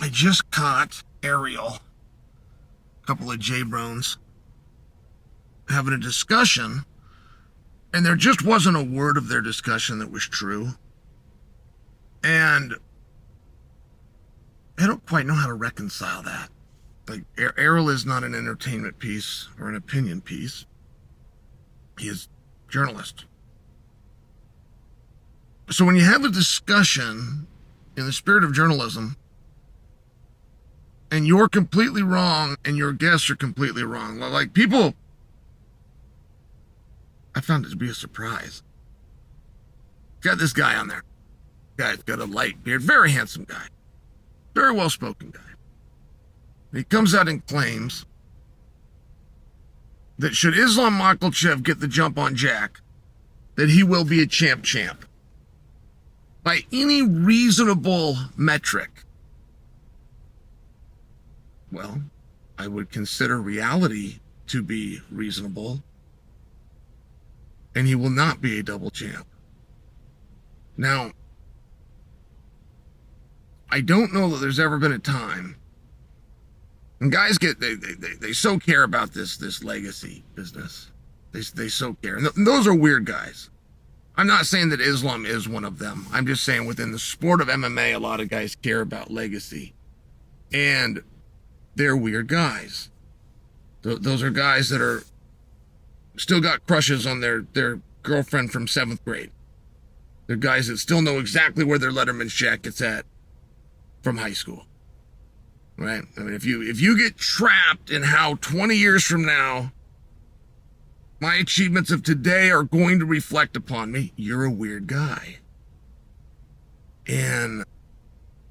I just caught Ariel, a couple of J-Brones, having a discussion, and there just wasn't a word of their discussion that was true. And I don't quite know how to reconcile that. Like, Ariel is not an entertainment piece or an opinion piece. He is a journalist. So when you have a discussion in the spirit of journalism, and you're completely wrong and your guests are completely wrong, like people, I found it to be a surprise. Got this guy on there. Guy's got a light beard, very handsome guy, very well-spoken guy. He comes out and claims that should Islam Makhachev get the jump on Jack, that he will be a champ. By any reasonable metric. Well, I would consider reality to be reasonable, and he will not be a double champ. Now, I don't know that there's ever been a time, and guys they so care about this legacy business. They so care, and those are weird guys. I'm not saying that Islam is one of them. I'm just saying within the sport of MMA, a lot of guys care about legacy, and they're weird guys. Those are guys that are still got crushes on their girlfriend from 7th grade. They're guys that still know exactly where their Letterman's jacket's at from high school, right? I mean, if you get trapped in how 20 years from now my achievements of today are going to reflect upon me, you're a weird guy. And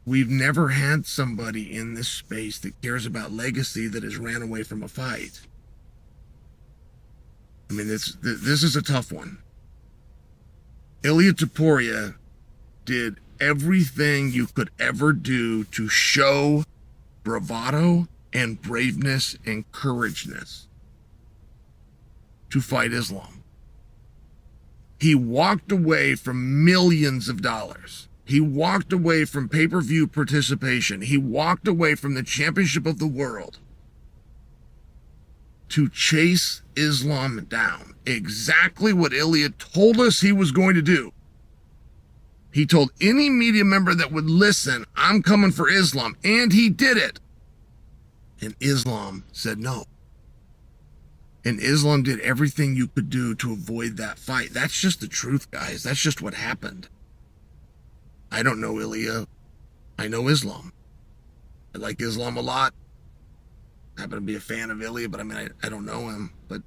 we've never had somebody in this space that cares about legacy that has ran away from a fight. I mean, this is a tough one. Ilia Topuria did everything you could ever do to show bravado and braveness and courageousness to fight Islam. He walked away from millions of dollars. He walked away from pay-per-view participation. He walked away from the championship of the world to chase Islam down. Exactly what Ilia told us he was going to do. He told any media member that would listen, I'm coming for Islam, and he did it. And Islam said no. And Islam did everything you could do to avoid that fight. That's just the truth, guys. That's just what happened. I don't know Ilia. I know Islam. I like Islam a lot. I happen to be a fan of Ilia, but I mean, I don't know him. But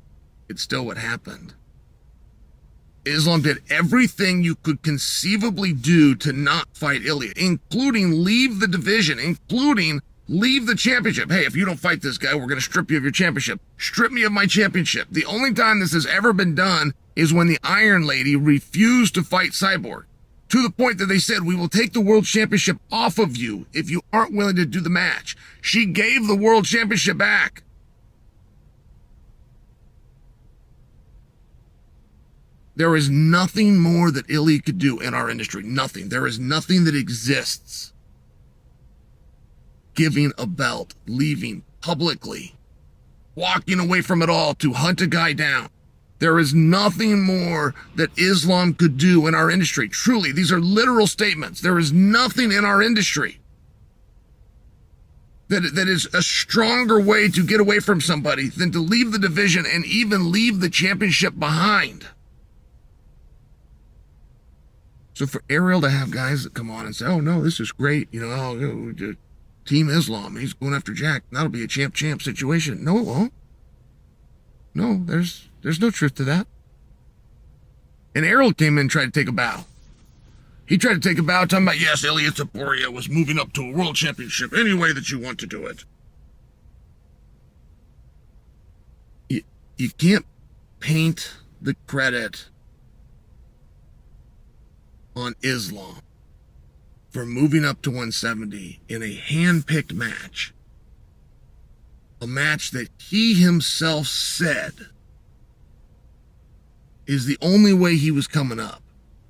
it's still what happened. Islam did everything you could conceivably do to not fight Ilia, including leave the division, including leave the championship. Hey, if you don't fight this guy, we're going to strip you of your championship. Strip me of my championship. The only time this has ever been done is when the Iron Lady refused to fight Cyborg, to the point that they said, we will take the world championship off of you if you aren't willing to do the match. She gave the world championship back. There is nothing more that Ilia could do in our industry. Nothing. There is nothing that exists. Giving a belt, leaving publicly, walking away from it all to hunt a guy down. There is nothing more that Islam could do in our industry. Truly, these are literal statements. There is nothing in our industry that is a stronger way to get away from somebody than to leave the division and even leave the championship behind. So for Ariel to have guys that come on and say, oh no, this is great, Team Islam, he's going after Jack, that'll be a champ situation. No, it won't. No, there's no truth to that. And Ariel came in and tried to take a bow. He tried to take a bow, talking about, yes, Ilia Topuria was moving up to a world championship any way that you want to do it. You can't paint the credit on Islam for moving up to 170 in a hand-picked match. A match that he himself said is the only way he was coming up.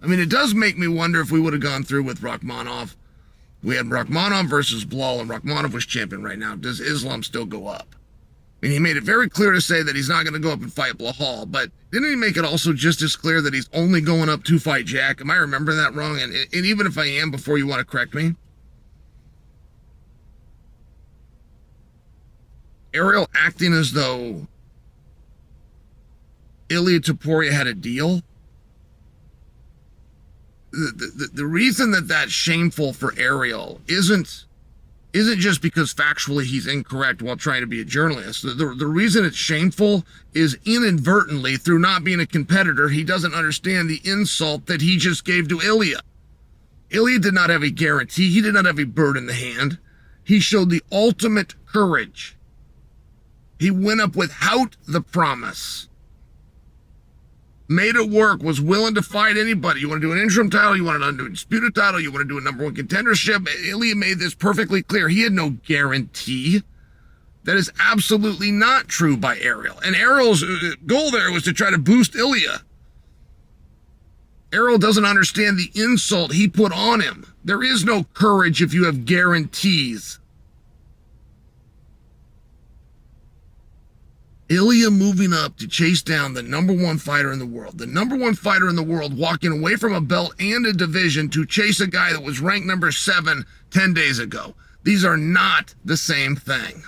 I mean, it does make me wonder if we would have gone through with Rakhmonov We had Rakhmonov versus Blal, and Rakhmonov was champion right now. Does Islam still go up? And he made it very clear to say that he's not going to go up and fight Blahal, but didn't he make it also just as clear that he's only going up to fight Jack? Am I remembering that wrong? And even if I am, before you want to correct me, Ariel acting as though Ilia Topuria had a deal. The reason that that's shameful for Ariel isn't just because factually he's incorrect while trying to be a journalist. The reason it's shameful is inadvertently, through not being a competitor, he doesn't understand the insult that he just gave to Ilia. Ilia did not have a guarantee. He did not have a bird in the hand. He showed the ultimate courage. He went up without the promise. Made it work, was willing to fight anybody. You want to do an interim title, you want to do a undisputed title, you want to do a number one contendership. Ilia made this perfectly clear. He had no guarantee. That is absolutely not true by Ariel. And Ariel's goal there was to try to boost Ilia. Ariel doesn't understand the insult he put on him. There is no courage if you have guarantees. Ilia moving up to chase down the number one fighter in the world. The number one fighter in the world walking away from a belt and a division to chase a guy that was ranked number 7 10 days ago. These are not the same thing.